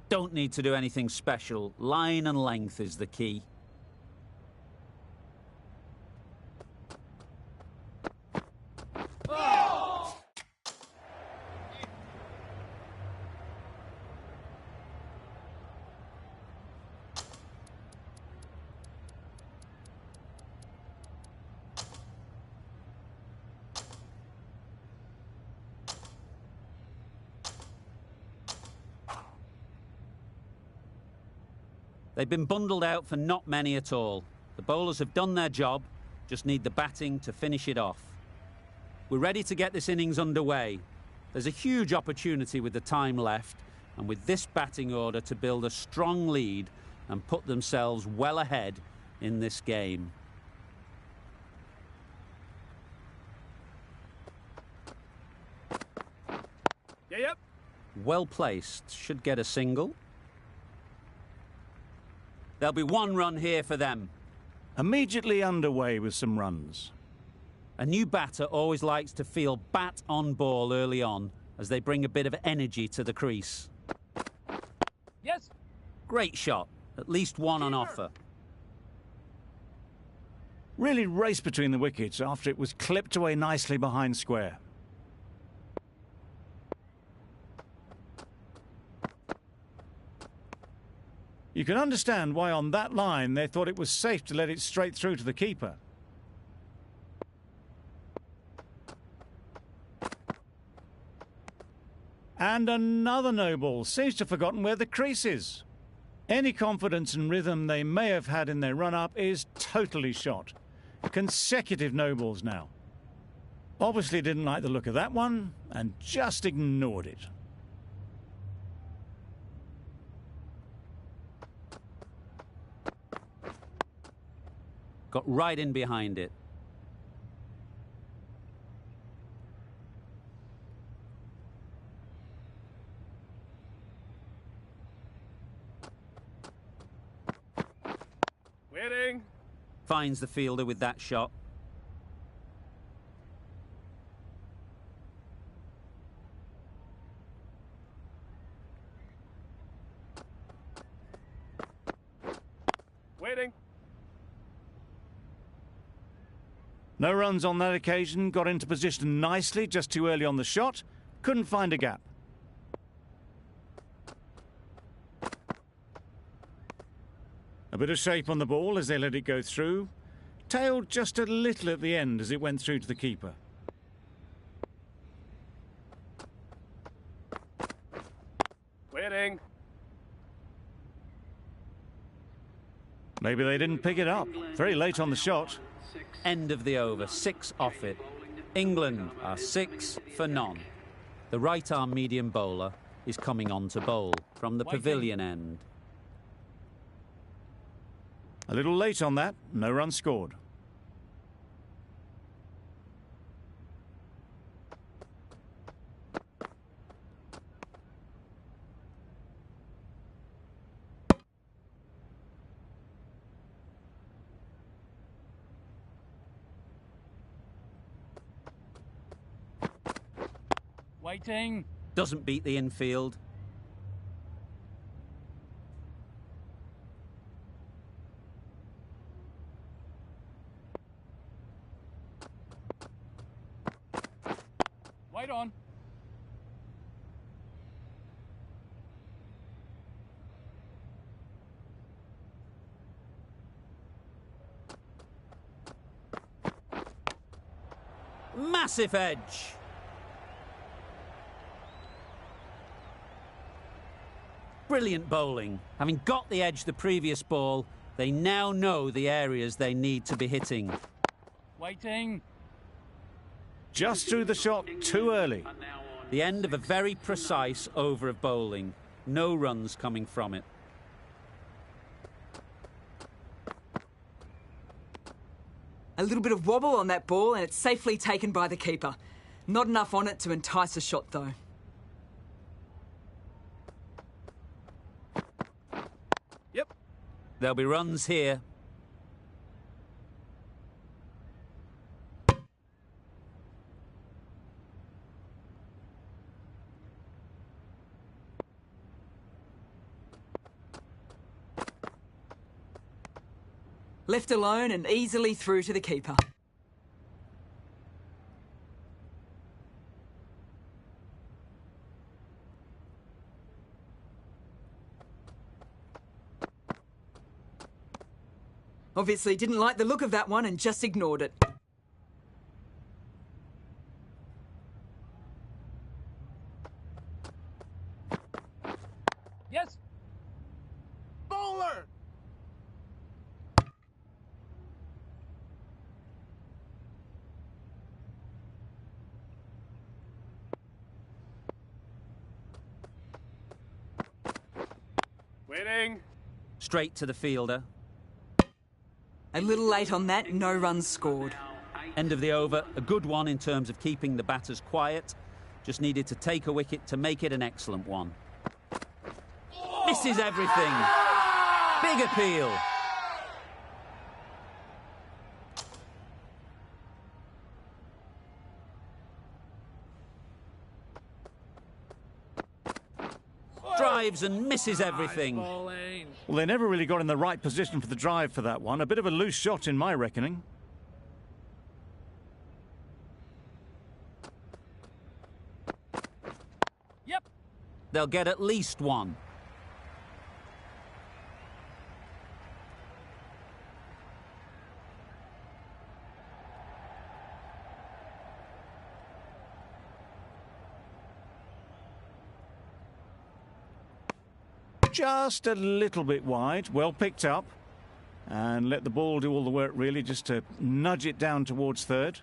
Don't need to do anything special. Line and length is the key. They've been bundled out for not many at all. The bowlers have done their job, just need the batting to finish it off. We're ready to get this innings underway. There's a huge opportunity with the time left, and with this batting order to build a strong lead and put themselves well ahead in this game. Yep. Well placed, should get a single. There'll be one run here for them. Immediately underway with some runs. A new batter always likes to feel bat on ball early on, as they bring a bit of energy to the crease. Yes. Great shot, at least one on offer. Really raced between the wickets after it was clipped away nicely behind square. You can understand why on that line they thought it was safe to let it straight through to the keeper. And another no ball. Seems to have forgotten where the crease is. Any confidence and rhythm they may have had in their run-up is totally shot. Consecutive no balls now. Obviously didn't like the look of that one and just ignored it. Got right in behind it. Waiting. Finds the fielder with that shot. Waiting. No runs on that occasion, got into position nicely just too early on the shot, couldn't find a gap. A bit of shape on the ball as they let it go through, tailed just a little at the end as it went through to the keeper. Waiting. Maybe they didn't pick it up, very late on the shot. End of the over, 6 off it. England are 6 for none. The right-arm medium bowler is coming on to bowl from the pavilion end. A little late on that, no run scored. Waiting. Doesn't beat the infield. Wait on. Massive edge. Brilliant bowling. Having got the edge the previous ball, they now know the areas they need to be hitting. Waiting. Just threw the shot too early. The end of a very precise over of bowling. No runs coming from it. A little bit of wobble on that ball and it's safely taken by the keeper. Not enough on it to entice a shot though. Yep. There'll be runs here. Left alone and easily through to the keeper. Obviously didn't like the look of that one and just ignored it. Yes. Bowler. Waiting. Straight to the fielder. A little late on that, no runs scored. End of the over. A good one in terms of keeping the batters quiet. Just needed to take a wicket to make it an excellent one. Misses everything. Big appeal. Drives and misses everything. Bowling. Well, they never really got in the right position for the drive for that one. A bit of a loose shot in my reckoning. Yep. They'll get at least one. Just a little bit wide, well picked up. And let the ball do all the work really, just to nudge it down towards third.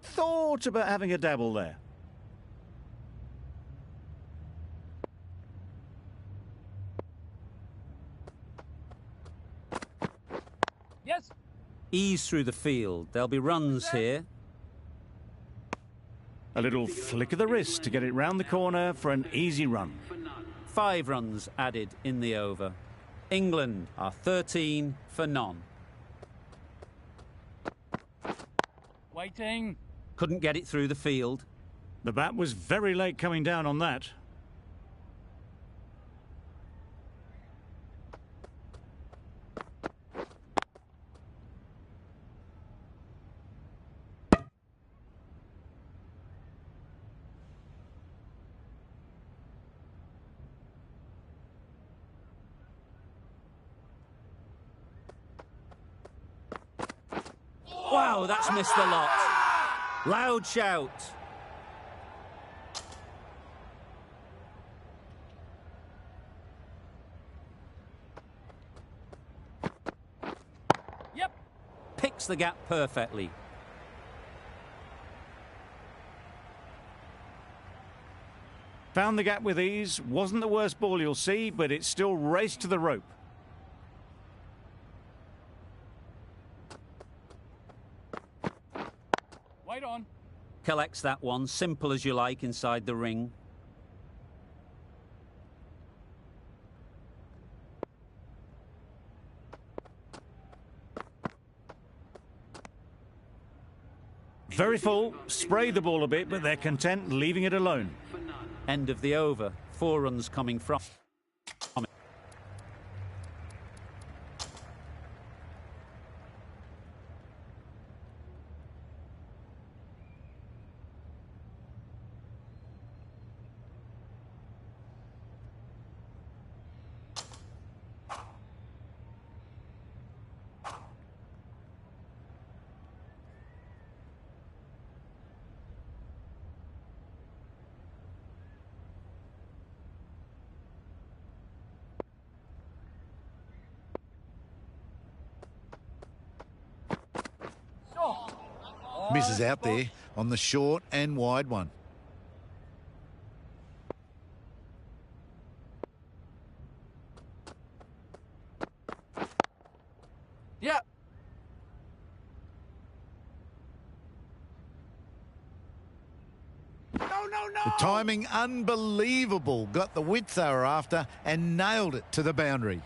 Thought about having a dabble there. Yes. Ease through the field. There'll be runs here. A little flick of the wrist to get it round the corner for an easy run. 5 runs added in the over. England are 13 for none. Waiting. Couldn't get it through the field. The bat was very late coming down on that. Wow, that's missed the lot. Loud shout. Yep. Picks the gap perfectly. Found the gap with ease. Wasn't the worst ball you'll see, but it still raced to the rope. Wait on. Collects that one, simple as you like, inside the ring. Very full, spray the ball a bit, but they're content leaving it alone. End of the over. 4 runs coming from it. Misses out there on the short and wide one. Yep. No. The timing unbelievable. Got the width they were after and nailed it to the boundary.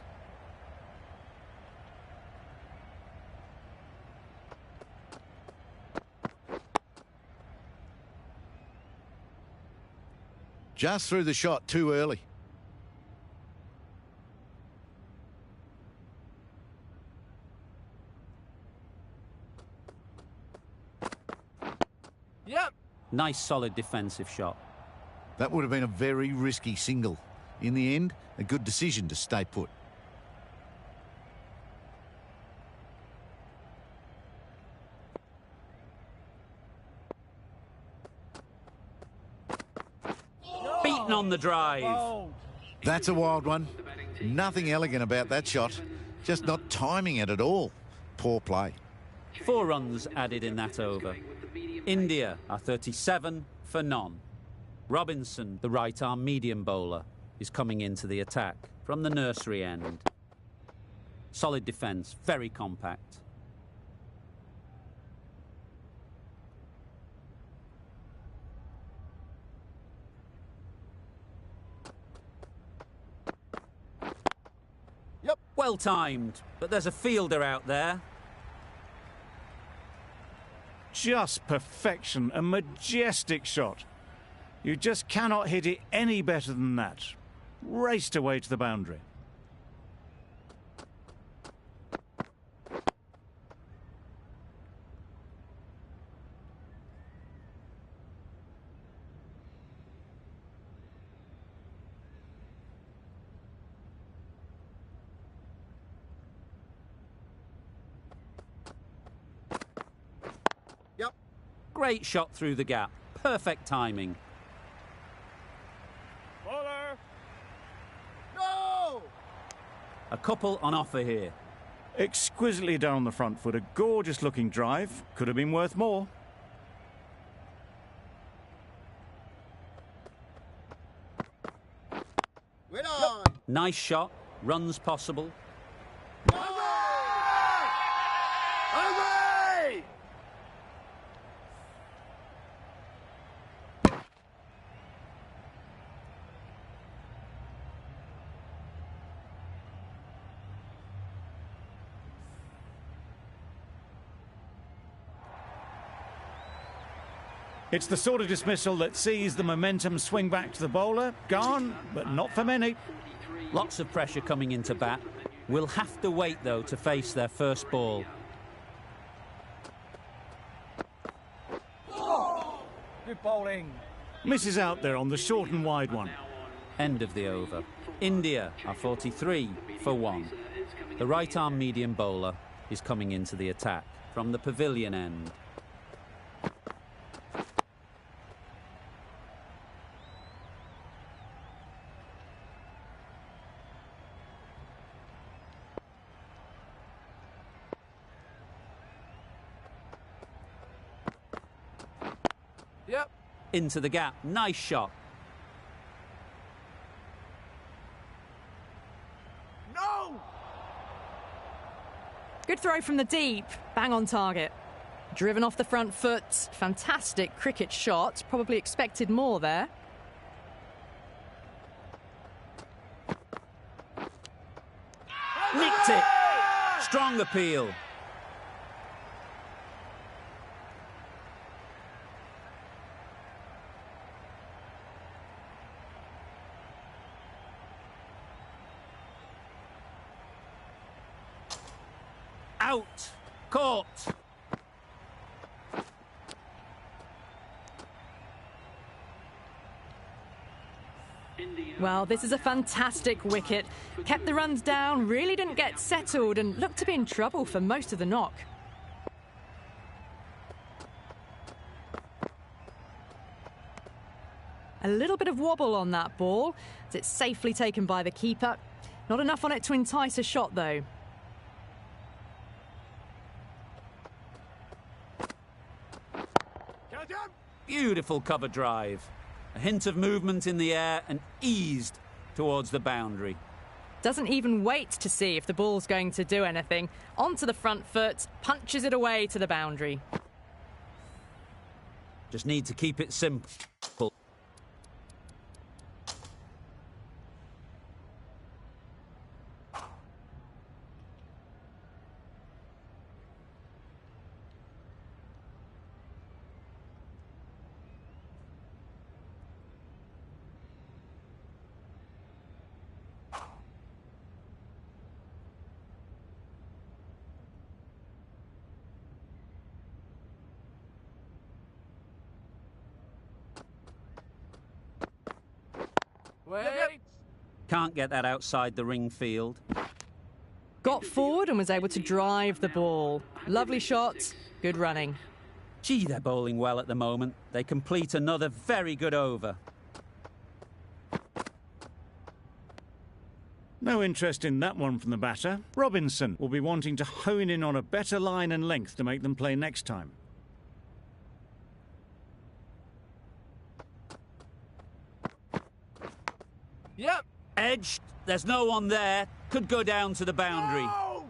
Just threw the shot too early. Yep. Nice, solid defensive shot. That would have been a very risky single. In the end, a good decision to stay put. Beaten on the drive. That's a wild one. Nothing elegant about that shot. Just not timing it at all. Poor play. 4 runs added in that over. India are 37 for none. Robinson, the right-arm medium bowler, is coming into the attack from the nursery end. Solid defence, very compact. Yep. Well timed, but there's a fielder out there. Just perfection, a majestic shot. You just cannot hit it any better than that. Raced away to the boundary. Great shot through the gap. Perfect timing. Bowler. No! A couple on offer here. Exquisitely done on the front foot. A gorgeous looking drive. Could have been worth more. Nice shot. Runs possible. It's the sort of dismissal that sees the momentum swing back to the bowler. Gone, but not for many. Lots of pressure coming into bat. Will have to wait, though, to face their first ball. Good bowling. Misses out there on the short and wide one. End of the over. India are 43 for 1. The right-arm medium bowler is coming into the attack from the pavilion end. Yep. Into the gap. Nice shot. No! Good throw from the deep. Bang on target. Driven off the front foot. Fantastic cricket shot. Probably expected more there. Nicked it. Strong appeal. Out. Caught. Well, this is a fantastic wicket. Kept the runs down, really didn't get settled and looked to be in trouble for most of the knock. A little bit of wobble on that ball, as it's safely taken by the keeper. Not enough on it to entice a shot, though. Beautiful cover drive. A hint of movement in the air and eased towards the boundary. Doesn't even wait to see if the ball's going to do anything. Onto the front foot, punches it away to the boundary. Just need to keep it simple. Wait. Can't get that outside the ring field. Got forward and was able to drive the ball. Lovely shot, good running. Gee, they're bowling well at the moment. They complete another very good over. No interest in that one from the batter. Robinson will be wanting to hone in on a better line and length to make them play next time. Yep. Edged. There's no one there. Could go down to the boundary. No!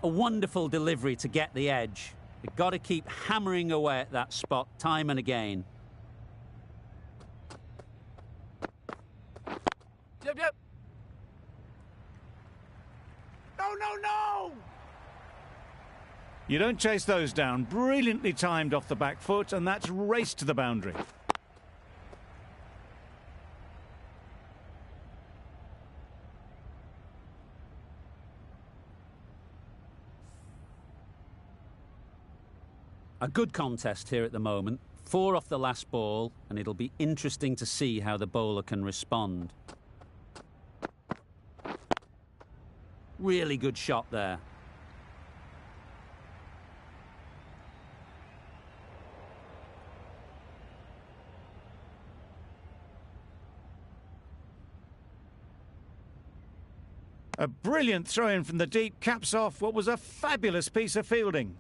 A wonderful delivery to get the edge. They've got to keep hammering away at that spot time and again. Yep. No! You don't chase those down. Brilliantly timed off the back foot, and that's raced to the boundary. A good contest here at the moment. 4 off the last ball, and it'll be interesting to see how the bowler can respond. Really good shot there. A brilliant throw-in from the deep caps off what was a fabulous piece of fielding.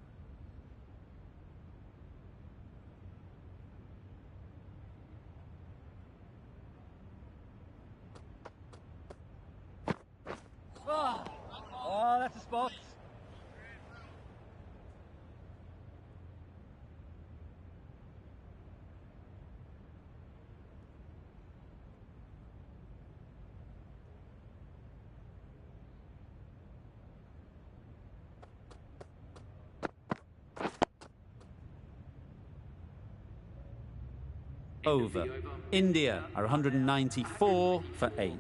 Oh, that's a spot. Over. India are 194 for 8.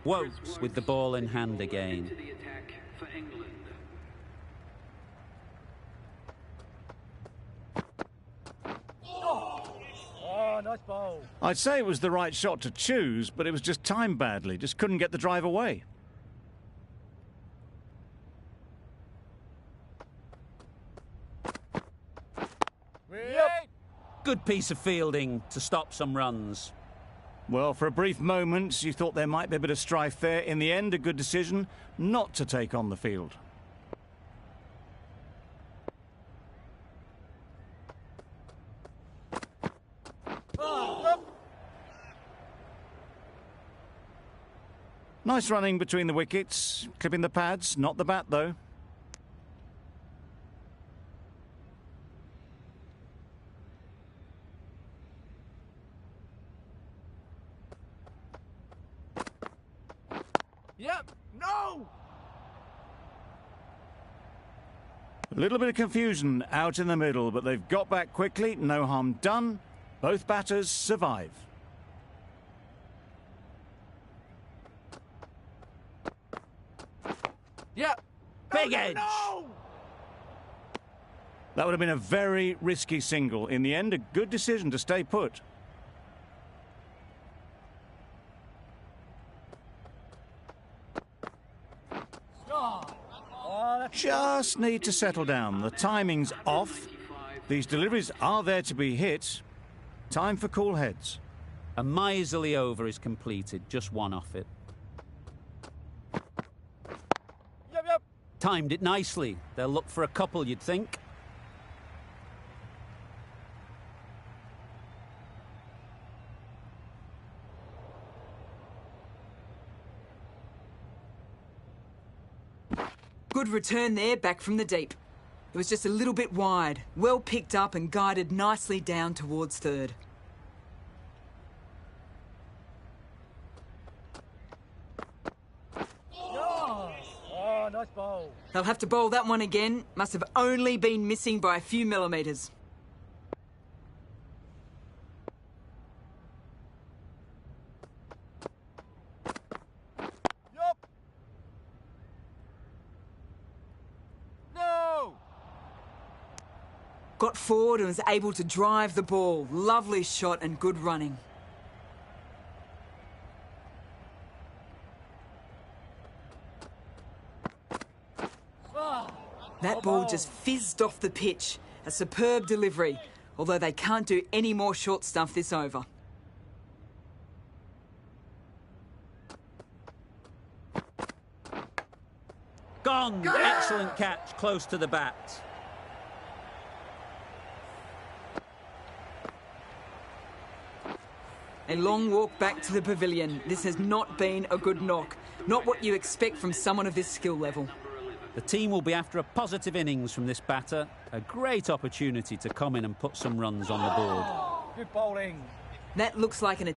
Woakes with the ball in hand again. Oh, nice bowl. I'd say it was the right shot to choose, but it was just timed badly. Just couldn't get the drive away. Yep. Good piece of fielding to stop some runs. Well, for a brief moment, you thought there might be a bit of strife there. In the end, a good decision not to take on the field. Nice running between the wickets, clipping the pads, not the bat though. Yep. No! A little bit of confusion out in the middle, but they've got back quickly, no harm done. Both batters survive. Yep. Big edge. No! That would have been a very risky single. In the end, a good decision to stay put. Oh, that's Just need to settle down. The timing's off. These deliveries are there to be hit. Time for cool heads. A miserly over is completed, just one off it. Yep. Timed it nicely. They'll look for a couple, you'd think. Good return there, back from the deep. It was just a little bit wide, well picked up and guided nicely down towards third. Oh, nice bowl. They'll have to bowl that one again. Must have only been missing by a few millimetres. Yup. No! Got forward and was able to drive the ball. Lovely shot and good running. That ball just fizzed off the pitch. A superb delivery, although they can't do any more short stuff this over. Gone! Excellent catch, close to the bat. A long walk back to the pavilion. This has not been a good knock. Not what you expect from someone of this skill level. The team will be after a positive innings from this batter. A great opportunity to come in and put some runs on the board. Good bowling. That looks like an